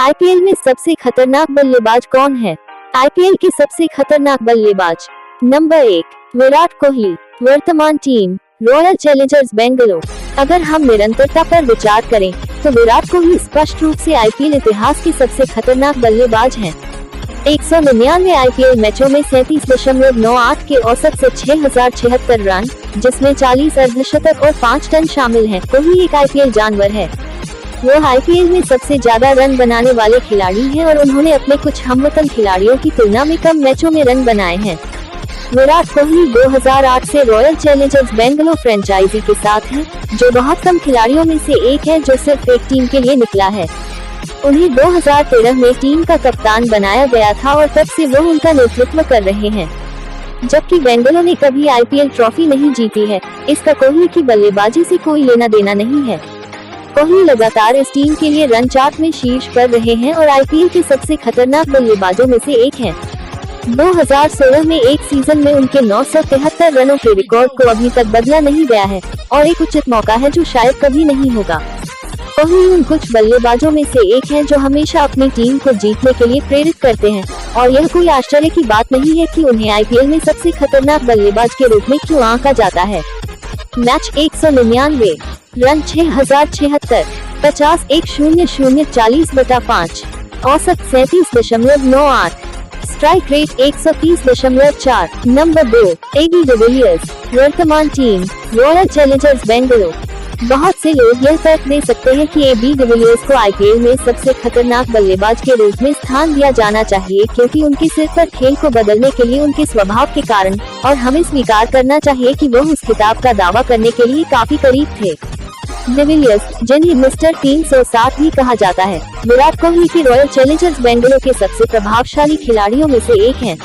IPL में सबसे खतरनाक बल्लेबाज कौन है? आईपीएल के सबसे खतरनाक बल्लेबाज। नंबर 1, विराट कोहली। वर्तमान टीम रॉयल चैलेंजर्स बेंगलुरु। अगर हम निरंतरता पर विचार करें तो विराट कोहली स्पष्ट रूप से आईपीएल इतिहास के सबसे खतरनाक बल्लेबाज हैं। 199 आईपीएल मैचों में 37.98 के औसत से 6076 रन, जिसमें 40 अर्धशतक और 5 टन शामिल हैं। कोहली एक आईपीएल जानवर है। वो आईपीएल में सबसे ज्यादा रन बनाने वाले खिलाड़ी हैं और उन्होंने अपने कुछ हमवतन खिलाड़ियों की तुलना में कम मैचों में रन बनाए हैं। विराट कोहली 2008 से रॉयल चैलेंजर्स बेंगलुरु फ्रेंचाइजी के साथ हैं, जो बहुत कम खिलाड़ियों में से एक है जो सिर्फ एक टीम के लिए निकला है। उन्हें 2013 में टीम का कप्तान बनाया गया था और तब से वो उनका नेतृत्व कर रहे हैं। जबकि बेंगलुरु ने कभी आईपीएल ट्रॉफी नहीं जीती है, इसका कोहली की बल्लेबाजी से कोई लेना देना नहीं है। कोहली लगातार इस टीम के लिए रन चार्ट में शीर्ष पर रहे हैं और आईपीएल के सबसे खतरनाक बल्लेबाजों में से एक हैं। 2016 में एक सीजन में उनके 973 रनों के रिकॉर्ड को अभी तक बदला नहीं गया है और एक उचित मौका है जो शायद कभी नहीं होगा। कोहली उन कुछ बल्लेबाजों में से एक हैं जो हमेशा अपनी टीम को जीतने के लिए प्रेरित करते हैं और यह कोई आश्चर्य की बात नहीं है कि उन्हें आईपीएल में सबसे खतरनाक बल्लेबाज के रूप में क्यों आंका जाता है। मैच 199 रन 6076, 50-1-0-0 40/5, औसत 37.98, strike rate 130.4। Number 2, AB de Villiers. वर्तमान टीम रॉयल चैलेंजर्स बेंगलुरु। बहुत से लोग यह तर्क दे सकते हैं कि एबी डिविलियर्स को आईपीएल में सबसे खतरनाक बल्लेबाज के रूप में स्थान दिया जाना चाहिए क्योंकि उनके सिर पर खेल को बदलने के लिए उनके स्वभाव के कारण, और हमें स्वीकार करना चाहिए कि वो उस खिताब का दावा करने के लिए काफी करीब थे। डिविलियर्स, जिन्हें मिस्टर 360 भी कहा जाता है, विराट कोहली के रॉयल चैलेंजर्स बेंगलुरु के सबसे प्रभावशाली खिलाड़ियों में से एक हैं।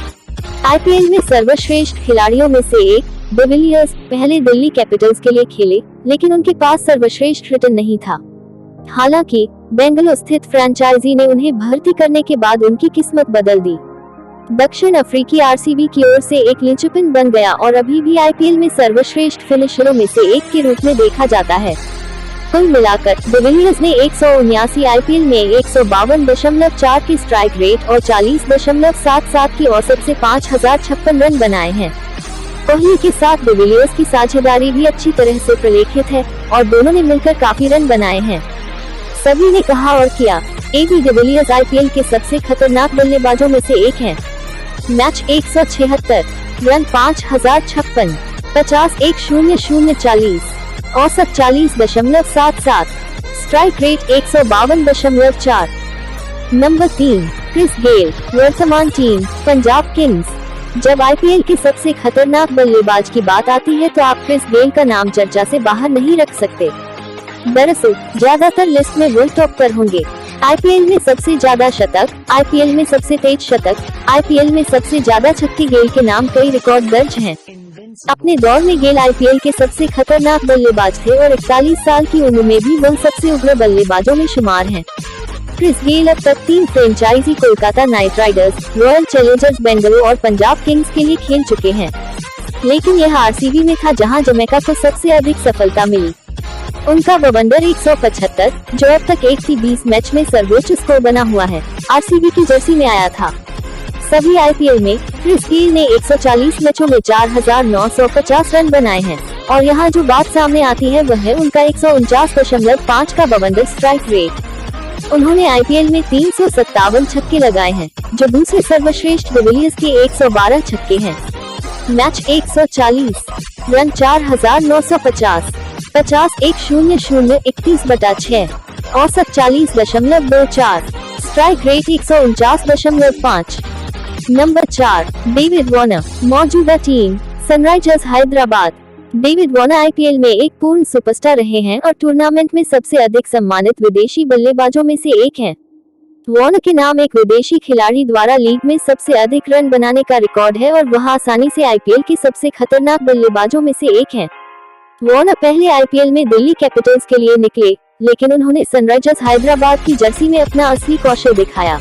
आईपीएल में सर्वश्रेष्ठ खिलाड़ियों में से एक, डिविलियर्स पहले दिल्ली कैपिटल्स के लिए खेले, लेकिन उनके पास सर्वश्रेष्ठ रिटर्न नहीं था। हालांकि बेंगलुरु स्थित फ्रेंचाइजी ने उन्हें भर्ती करने के बाद उनकी किस्मत बदल दी। दक्षिण अफ्रीकी आरसीबी की ओर से एक लिंचपिन बन गया और अभी भी आईपीएल में सर्वश्रेष्ठ फिनिशरों में से एक के रूप में देखा जाता है। कुल मिलाकर डिविलियर्स ने 179 आईपीएल में 152.4 की स्ट्राइक रेट और 40.77 की औसत से 5056 रन बनाए हैं। कोहली के साथ डिविलियर्स की साझेदारी भी अच्छी तरह से प्रलेखित है और दोनों ने मिलकर काफी रन बनाए हैं। सभी ने कहा और किया, एबी डिविलियर्स आईपीएल के सबसे खतरनाक बल्लेबाजों में से एक हैं। मैच 176 रन 5056, 50-1-0-0 40, औसत 40.77, strike rate 152.4। Number 3, Chris Gayle. वर्तमान टीम पंजाब किंग्स। जब आईपीएल के सबसे खतरनाक बल्लेबाज की बात आती है तो आप क्रिस गेल का नाम चर्चा से बाहर नहीं रख सकते। दरअसल ज्यादातर लिस्ट में वो टॉप पर होंगे। आईपीएल में सबसे ज्यादा शतक, आईपीएल में सबसे तेज शतक, आईपीएल में सबसे ज्यादा छक्के, गेल के नाम कई रिकॉर्ड दर्ज हैं। अपने दौर में गेल आईपीएल के सबसे खतरनाक बल्लेबाज थे और 41 साल की उम्र में भी वह सबसे उग्र बल्लेबाजों में शुमार हैं। क्रिस गेल अब तक 3 franchise Kolkata Knight Riders, Royal Challengers Bengaluru और पंजाब किंग्स के लिए खेल चुके हैं, लेकिन यह आरसीबी में था जहां जमैका को सबसे अधिक सफलता मिली। उनका बवंडर 175, जो अब तक एक ही 20 मैच में सर्वोच्च स्कोर बना हुआ है, आरसीबी की जर्सी में आया था। सभी आईपीएल में क्रिस गेल ने 140 मैचों में 4950 रन बनाए हैं और यहाँ जो बात सामने आती है वह है उनका 149.5 का बवंडर स्ट्राइक रेट। उन्होंने आईपीएल में 357 छक्के लगाए हैं, जो दूसरे सर्वश्रेष्ठ डिविलियर्स के 112 छक्के हैं। मैच 140 रन 4950, 50-1-0-0 31/6, औसत 40.24, स्ट्राइक रेट 149.5। नंबर 4, डेविड वार्नर। मौजूदा team Sunrisers Hyderabad. David Warner IPL में एक पूर्ण सुपरस्टार रहे हैं और टूर्नामेंट में सबसे अधिक सम्मानित विदेशी बल्लेबाजों में से एक हैं। वार्नर के नाम एक विदेशी खिलाड़ी द्वारा लीग में सबसे अधिक रन बनाने का रिकॉर्ड है और वह आसानी से आईपीएल के सबसे खतरनाक बल्लेबाजों में से एक हैं। वार्नर पहले आईपीएल में दिल्ली कैपिटल्स के लिए निकले, लेकिन उन्होंने सनराइजर्स हैदराबाद की जर्सी में अपना असली कौशल दिखाया।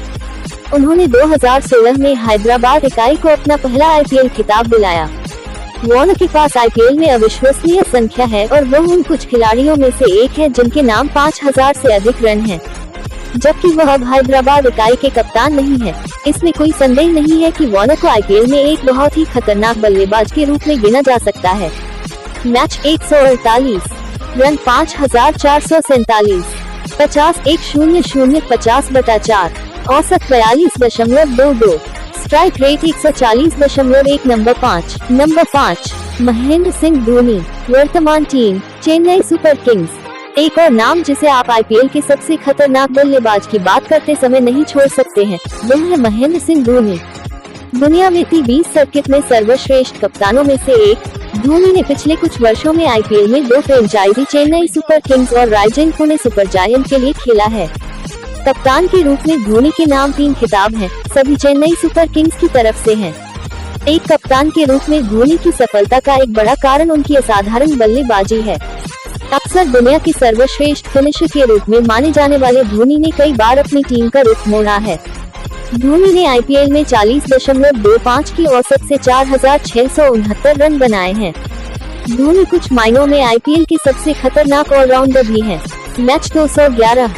उन्होंने 2016 में हैदराबाद इकाई को अपना पहला आईपीएल खिताब दिलाया। वार्नर के पास आईपीएल में अविश्वसनीय संख्या है और वह उन कुछ खिलाड़ियों में से एक है जिनके नाम 5000 से अधिक रन हैं। जबकि वह अब हैदराबाद इकाई के कप्तान नहीं है। इसमें कोई संदेह नहीं है कि वार्नर को आईपीएल में एक बहुत ही खतरनाक बल्लेबाज के रूप में गिना जा सकता है। मैच 148 रन 5447, 50-1-0-0 50/4, औसत 42.22, strike rate 140.1। Number 5 Mahendra Singh Dhoni, वर्तमान टीम चेन्नई सुपर किंग्स। एक और नाम जिसे आप आईपीएल के सबसे खतरनाक बल्लेबाज की बात करते समय नहीं छोड़ सकते हैं, वह है महेंद्र सिंह धोनी। दुनिया में 20 सर्किट में सर्वश्रेष्ठ कप्तानों में से एक, धोनी ने पिछले कुछ वर्षों में आईपीएल में 2 फ्रेंचाइजी चेन्नई सुपर किंग्स और रायजन पुणे सुपर जायंट के लिए खेला है। कप्तान के रूप में धोनी के नाम 3 खिताब हैं, सभी चेन्नई सुपर किंग्स की तरफ से हैं। एक कप्तान के रूप में धोनी की सफलता का एक बड़ा कारण उनकी असाधारण बल्लेबाजी है। अक्सर दुनिया की सर्वश्रेष्ठ फिनिशर के रूप में माने जाने वाले धोनी ने कई बार अपनी टीम का रुख मोड़ा है। धोनी ने आईपीएल में 40.25 की औसत से 4669 रन बनाए हैं। धोनी कुछ मायनों में आईपीएल के सबसे खतरनाक ऑलराउंडर भी हैं। मैच 211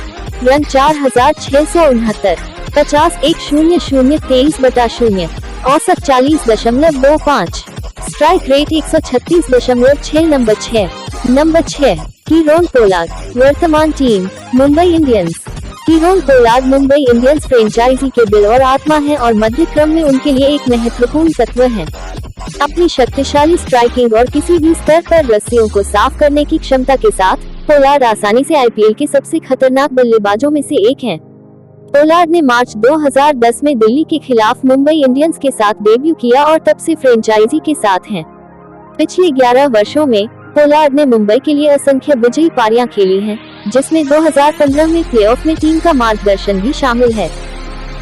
रन 4669, 50-1-0-0 23/0, औसत 40.25, स्ट्राइक रेट 136.6। नंबर 6 कीरोन पोलार्ड, वर्तमान team Mumbai Indians. Kieron Pollard Mumbai Indians franchise के दिल और आत्मा है और मध्य क्रम में उनके लिए एक महत्वपूर्ण तत्व है। अपनी शक्तिशाली स्ट्राइकिंग और किसी भी स्तर पर रस्सियों को साफ करने की क्षमता के साथ पोलार्ड आसानी से आईपीएल के सबसे खतरनाक बल्लेबाजों में से एक हैं। पोलार्ड ने मार्च 2010 में दिल्ली के खिलाफ मुंबई इंडियंस के साथ डेब्यू किया और तब से फ्रेंचाइजी के साथ हैं। पिछले 11 वर्षों में पोलार्ड ने मुंबई के लिए असंख्य विजयी पारियां खेली हैं, जिसमें 2015 में प्लेऑफ में टीम का मार्गदर्शन भी शामिल है।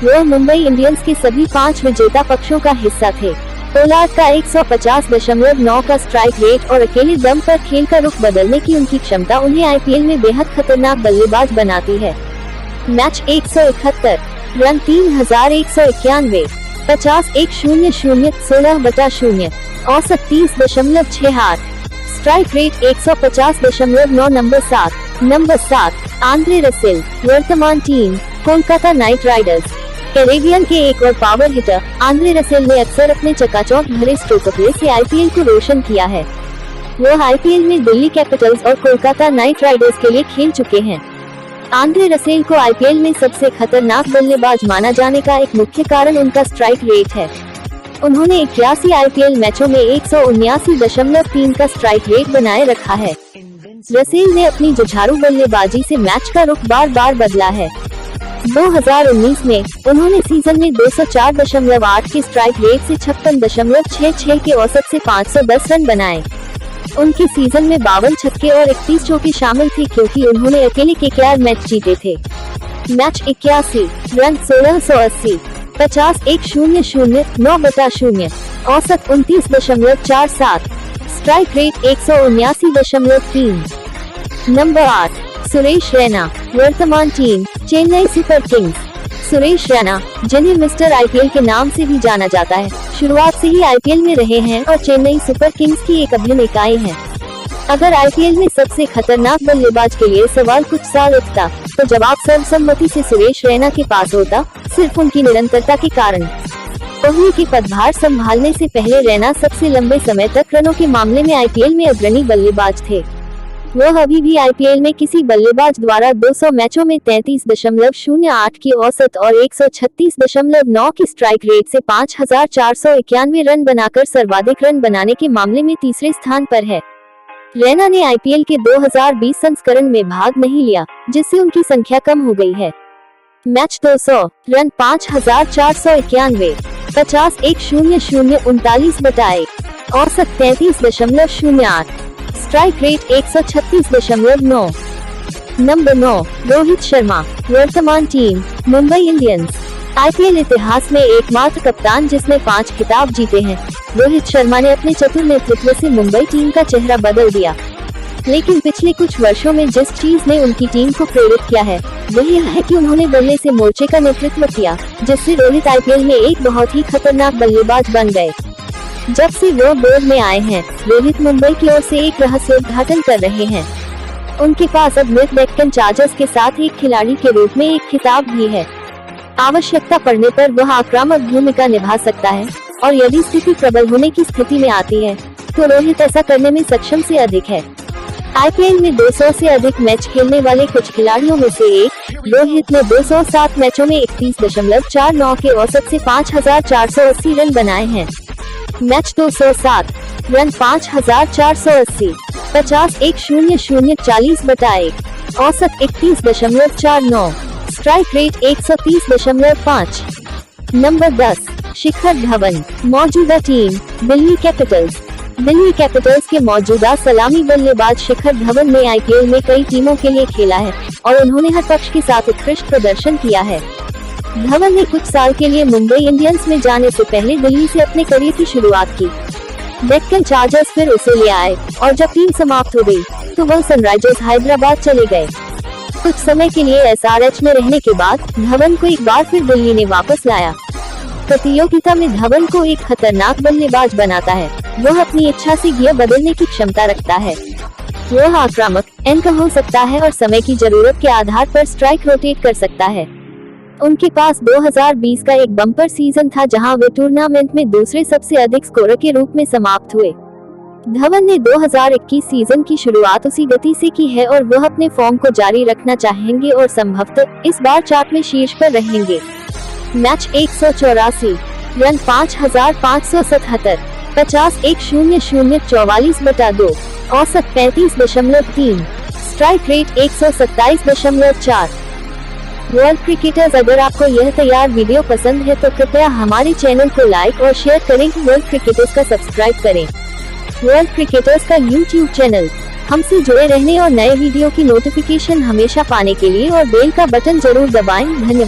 वह मुंबई इंडियंस के सभी 5 विजेता पक्षों का हिस्सा थे। पोलार्ड का 150.9 का स्ट्राइक रेट और अकेले दम पर खेल का रुख बदलने की उनकी क्षमता उन्हें आईपीएल में बेहद खतरनाक बल्लेबाज बनाती है। मैच 171 रन 3191, 50-1-0-0 16/0, औसत 30.68, स्ट्राइक रेट 150.9। नंबर 7 आंद्रे रसेल, वर्तमान team Kolkata Knight Riders. Caribbean के एक और पावर हिटर आंद्रे रसेल ने अक्सर अपने चकाचौंध भरे स्ट्रोक प्ले से आईपीएल को रोशन किया है। वह आईपीएल में दिल्ली कैपिटल्स और कोलकाता नाइट राइडर्स के लिए खेल चुके हैं। आंद्रे रसेल को आईपीएल में सबसे खतरनाक बल्लेबाज माना जाने का एक मुख्य कारण उनका स्ट्राइक रेट है। उन्होंने 81 आईपीएल मैचों में 179.3 का स्ट्राइक रेट बनाए रखा है। रसेल ने अपनी जुझारू बल्लेबाजी से मैच का रुख बार बार बदला है। 2019 में उन्होंने सीजन में 204.8 के स्ट्राइक रेट से 56.66 के औसत से 510 रन बनाए। उनके सीजन में 52 छक्के और 31 चौके शामिल थे, क्योंकि उन्होंने अकेले KKR मैच जीते थे। मैच 81 रन 1680, 50-1-0-0 9/0, औसत 29.47, स्ट्राइक रेट 179.3। नंबर 8 सुरेश रैना, वर्तमान team Chennai Super Kings. Suresh Raina, जिन्हें मिस्टर आईपीएल के नाम से भी जाना जाता है, शुरुआत से ही आईपीएल में रहे हैं और चेन्नई सुपर किंग्स की एक अभिन्न इकाई है। अगर आईपीएल में सबसे खतरनाक बल्लेबाज के लिए सवाल कुछ साल उठता, तो जवाब सर्वसम्मति से सुरेश रैना के पास होता, सिर्फ उनकी निरंतरता के कारण। कोहली के पदभार संभालने से पहले रैना सबसे लंबे समय तक रनों के मामले में आईपीएल में अग्रणी बल्लेबाज थे। वह अभी भी आईपीएल में किसी बल्लेबाज द्वारा 200 मैचों में 33.08 की औसत और 136.9 की स्ट्राइक रेट से 5491 रन बनाकर सर्वाधिक रन बनाने के मामले में तीसरे स्थान पर है। रैना ने आईपीएल के 2020 संस्करण में भाग नहीं लिया, जिससे उनकी संख्या कम हो गई है। मैच 200 रन 5491, 50-1-0-0 39/1, औसत 33.08, strike rate 136.9। Number 9 Rohit Sharma, वर्तमान टीम मुंबई इंडियंस। आईपीएल इतिहास में एकमात्र कप्तान जिसने 5 खिताब जीते हैं, रोहित शर्मा ने अपने चतुर नेतृत्व से मुंबई टीम का चेहरा बदल दिया। लेकिन पिछले कुछ वर्षों में जिस चीज ने उनकी टीम को प्रेरित किया है, वह यह है कि उन्होंने बल्ले से मोर्चे का नेतृत्व किया, जिससे रोहित आईपीएल में एक बहुत ही खतरनाक बल्लेबाज बन गए। जब से वो बोर्ड में आए हैं, रोहित मुंबई की ओर से एक रहस्य उद्घाटन कर रहे हैं। उनके पास अब मिड डेक्कन चार्जर्स के साथ एक खिलाड़ी के रूप में एक खिताब भी है। आवश्यकता पड़ने पर वह आक्रामक भूमिका निभा सकता है और यदि स्थिति प्रबल होने की स्थिति में आती है तो रोहित ऐसा करने में सक्षम से अधिक है। आईपीएल में 200 से अधिक मैच खेलने वाले कुछ खिलाड़ियों में से एक रोहित ने 207 मैचों में 31.49 के औसत से 5480 रन बनाए हैं। मैच 207 रन 5480, 50-1-0-0 40/1, औसत 31.49, strike rate 130.5। Number 10 Shikhar Dhawan. मौजूदा team Delhi Capitals. Delhi Capitals के मौजूदा सलामी बल्लेबाज शिखर धवन ने आईपीएल में कई टीमों के लिए खेला है और उन्होंने हर पक्ष के साथ उत्कृष्ट प्रदर्शन किया है। धवन ने कुछ साल के लिए मुंबई इंडियंस में जाने से पहले दिल्ली से अपने करियर की शुरुआत की। डेक्कन चार्जर्स फिर उसे ले आए और जब टीम समाप्त हो गई तो वह सनराइजर्स हैदराबाद चले गए। कुछ समय के लिए एसआरएच में रहने के बाद धवन को एक बार फिर दिल्ली ने वापस लाया। प्रतियोगिता में धवन को एक खतरनाक बल्लेबाज बनाता है। वह अपनी इच्छा से गियर बदलने की क्षमता रखता है। वह आक्रामक, एंकर हो सकता है और समय की जरूरत के आधार पर स्ट्राइक रोटेट कर सकता है। उनके पास 2020 का एक बम्पर सीजन था जहां वे टूर्नामेंट में दूसरे सबसे अधिक स्कोरर के रूप में समाप्त हुए। धवन ने 2021 सीजन की शुरुआत उसी गति से की है और वह अपने फॉर्म को जारी रखना चाहेंगे और संभवतः इस बार चार्ट में शीर्ष पर रहेंगे। मैच 184 रन 5577, 50-1-0-0 44/2, औसत 35.3, स्ट्राइक रेट 127.4। वर्ल्ड क्रिकेटर्स, अगर आपको यह तैयार वीडियो पसंद है तो कृपया हमारे चैनल को लाइक और शेयर करें। वर्ल्ड क्रिकेटर्स का सब्सक्राइब करें। वर्ल्ड क्रिकेटर्स का यूट्यूब चैनल। हमसे जुड़े रहने और नए वीडियो की नोटिफिकेशन हमेशा पाने के लिए और बेल का बटन जरूर दबाएं। धन्यवाद।